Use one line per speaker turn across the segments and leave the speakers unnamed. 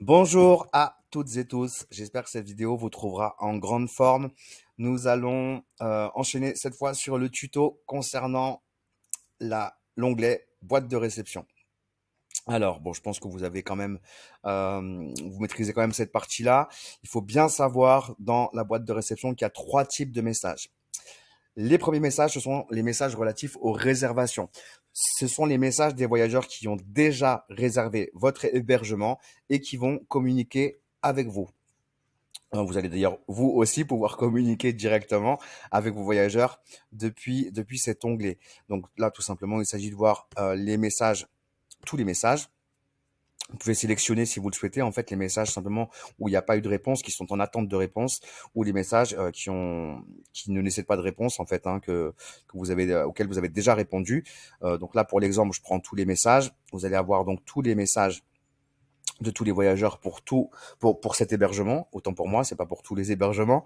Bonjour à toutes et tous, j'espère que cette vidéo vous trouvera en grande forme. Nous allons enchaîner cette fois sur le tuto concernant l'onglet boîte de réception. Alors, bon, je pense que vous avez quand même, vous maîtrisez quand même cette partie-là. Il faut bien savoir dans la boîte de réception qu'il y a trois types de messages. Les premiers messages, ce sont les messages relatifs aux réservations. Ce sont les messages des voyageurs qui ont déjà réservé votre hébergement et qui vont communiquer avec vous. Vous allez d'ailleurs, vous aussi, pouvoir communiquer directement avec vos voyageurs depuis cet onglet. Donc là, tout simplement, il s'agit de voir les messages, tous les messages. Vous pouvez sélectionner, si vous le souhaitez, en fait, les messages simplement où il n'y a pas eu de réponse, qui sont en attente de réponse, ou les messages qui ne nécessitent pas de réponse, en fait, auxquels vous avez déjà répondu. Donc là, pour l'exemple, je prends tous les messages. Vous allez avoir donc tous les messages de tous les voyageurs pour cet hébergement. Autant pour moi, c'est pas pour tous les hébergements.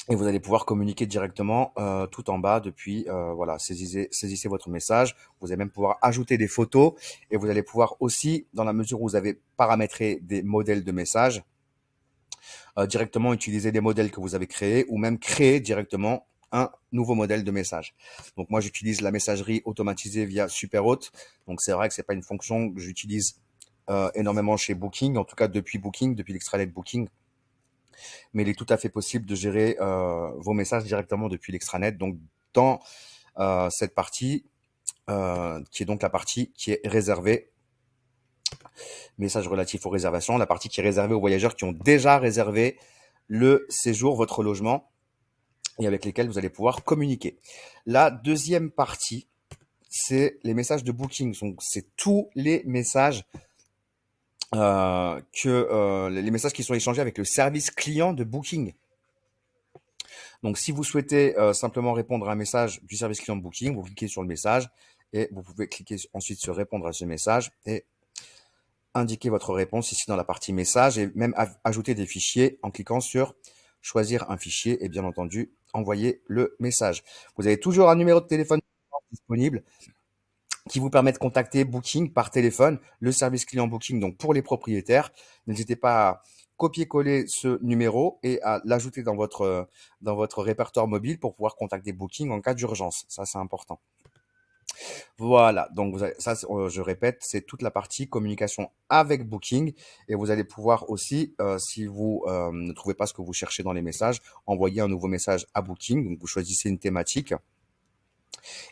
Et vous allez pouvoir communiquer directement tout en bas depuis, voilà, saisissez votre message. Vous allez même pouvoir ajouter des photos et vous allez pouvoir aussi, dans la mesure où vous avez paramétré des modèles de messages, directement utiliser des modèles que vous avez créés ou même créer directement un nouveau modèle de message. Donc moi, j'utilise la messagerie automatisée via Superhot. Donc c'est vrai que c'est pas une fonction que j'utilise énormément chez Booking, en tout cas depuis Booking, depuis l'extranet Booking. Mais il est tout à fait possible de gérer vos messages directement depuis l'extranet. Donc, dans cette partie, qui est donc la partie qui est réservée, messages relatifs aux réservations, la partie qui est réservée aux voyageurs qui ont déjà réservé le séjour, votre logement, et avec lesquels vous allez pouvoir communiquer. La deuxième partie, c'est les messages de Booking. Donc, c'est tous les messages les messages qui sont échangés avec le service client de Booking. Donc, si vous souhaitez simplement répondre à un message du service client de Booking, vous cliquez sur le message et vous pouvez cliquer ensuite sur répondre à ce message et indiquer votre réponse ici dans la partie message et même ajouter des fichiers en cliquant sur choisir un fichier et bien entendu envoyer le message. Vous avez toujours un numéro de téléphone disponible qui vous permet de contacter Booking par téléphone, le service client Booking. Donc pour les propriétaires, n'hésitez pas à copier-coller ce numéro et à l'ajouter dans votre répertoire mobile pour pouvoir contacter Booking en cas d'urgence. Ça, c'est important. Voilà, donc ça, je répète, c'est toute la partie communication avec Booking et vous allez pouvoir aussi, si vous ne trouvez pas ce que vous cherchez dans les messages, envoyer un nouveau message à Booking. Donc vous choisissez une thématique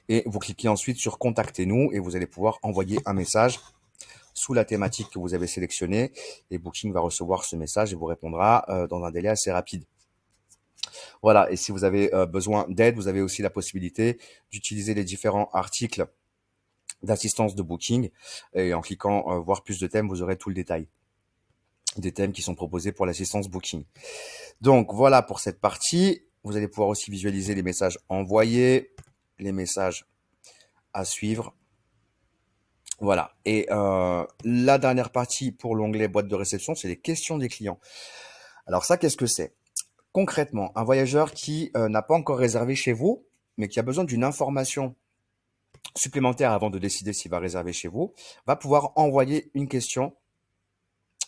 et vous cliquez ensuite sur Contactez-nous et vous allez pouvoir envoyer un message sous la thématique que vous avez sélectionnée et Booking va recevoir ce message et vous répondra dans un délai assez rapide. Voilà, et si vous avez besoin d'aide, vous avez aussi la possibilité d'utiliser les différents articles d'assistance de Booking et en cliquant voir plus de thèmes, vous aurez tout le détail des thèmes qui sont proposés pour l'assistance Booking. Donc voilà pour cette partie. Vous allez pouvoir aussi visualiser les messages envoyés, les messages à suivre. Voilà. Et la dernière partie pour l'onglet boîte de réception, c'est les questions des clients. Alors ça, qu'est-ce que c'est? Concrètement, un voyageur qui n'a pas encore réservé chez vous, mais qui a besoin d'une information supplémentaire avant de décider s'il va réserver chez vous, va pouvoir envoyer une question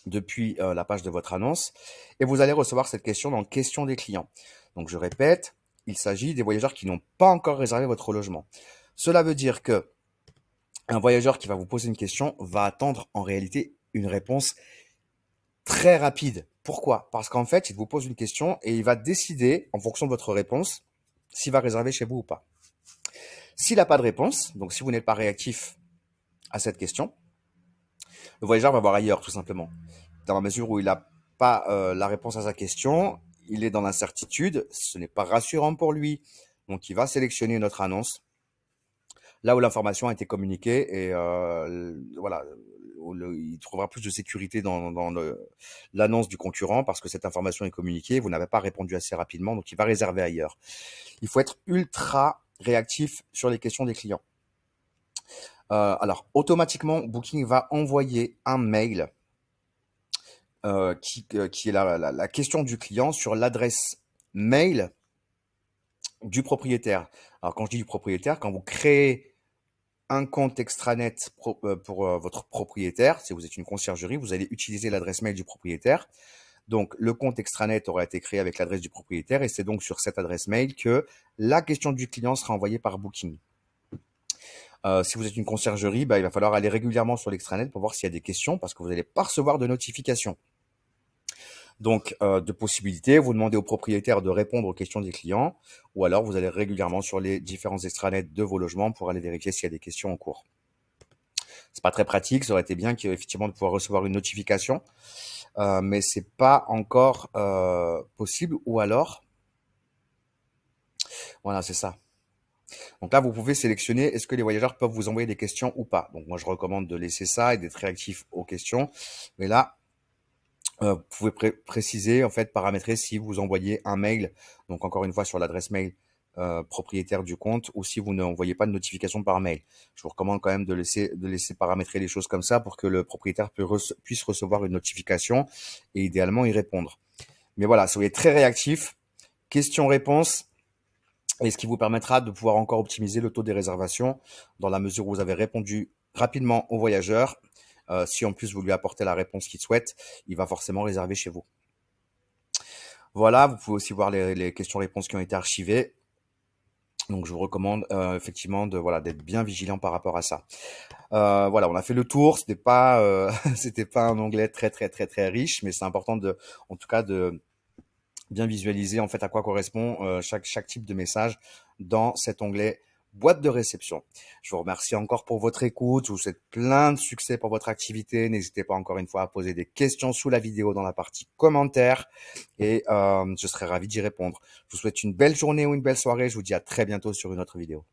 depuis la page de votre annonce et vous allez recevoir cette question dans questions des clients. Donc je répète, il s'agit des voyageurs qui n'ont pas encore réservé votre logement. Cela veut dire que un voyageur qui va vous poser une question va attendre en réalité une réponse très rapide. Pourquoi? Parce qu'en fait, il vous pose une question et il va décider, en fonction de votre réponse, s'il va réserver chez vous ou pas. S'il n'a pas de réponse, donc si vous n'êtes pas réactif à cette question, le voyageur va voir ailleurs, tout simplement. Dans la mesure où il n'a pas la réponse à sa question, il est dans l'incertitude, ce n'est pas rassurant pour lui. Donc, il va sélectionner une autre annonce, là où l'information a été communiquée et voilà, il trouvera plus de sécurité dans l'annonce du concurrent parce que cette information est communiquée, vous n'avez pas répondu assez rapidement, donc il va réserver ailleurs. Il faut être ultra réactif sur les questions des clients. Alors, automatiquement, Booking va envoyer un mail qui est la question du client sur l'adresse mail du propriétaire. Alors, quand je dis du propriétaire, quand vous créez un compte extranet pour votre propriétaire. Si vous êtes une conciergerie, vous allez utiliser l'adresse mail du propriétaire. Donc, le compte extranet aura été créé avec l'adresse du propriétaire et c'est donc sur cette adresse mail que la question du client sera envoyée par Booking. Si vous êtes une conciergerie, il va falloir aller régulièrement sur l'extranet pour voir s'il y a des questions parce que vous n'allez pas recevoir de notifications. Donc, de possibilités, vous demandez au propriétaire de répondre aux questions des clients ou alors vous allez régulièrement sur les différents extranets de vos logements pour aller vérifier s'il y a des questions en cours. C'est pas très pratique, ça aurait été bien effectivement de pouvoir recevoir une notification, mais c'est pas encore possible ou alors, voilà, c'est ça. Donc là, vous pouvez sélectionner est-ce que les voyageurs peuvent vous envoyer des questions ou pas. Donc moi, je recommande de laisser ça et d'être réactif aux questions. Mais là, vous pouvez préciser, en fait, paramétrer si vous envoyez un mail, donc encore une fois sur l'adresse mail propriétaire du compte, ou si vous n'envoyez pas de notification par mail. Je vous recommande quand même de laisser paramétrer les choses comme ça pour que le propriétaire puisse recevoir une notification et idéalement y répondre. Mais voilà, soyez très réactif. Questions-réponses. Et ce qui vous permettra de pouvoir encore optimiser le taux des réservations dans la mesure où vous avez répondu rapidement au voyageur. Si en plus vous lui apportez la réponse qu'il souhaite, il va forcément réserver chez vous. Voilà, vous pouvez aussi voir les questions-réponses qui ont été archivées. Donc je vous recommande effectivement d'être bien vigilant par rapport à ça. Voilà, on a fait le tour. C'était pas c'était pas un onglet très riche, mais c'est important en tout cas de bien visualiser en fait à quoi correspond chaque type de message dans cet onglet boîte de réception. Je vous remercie encore pour votre écoute. Je vous souhaite plein de succès pour votre activité. N'hésitez pas encore une fois à poser des questions sous la vidéo dans la partie commentaires et je serai ravi d'y répondre. Je vous souhaite une belle journée ou une belle soirée. Je vous dis à très bientôt sur une autre vidéo.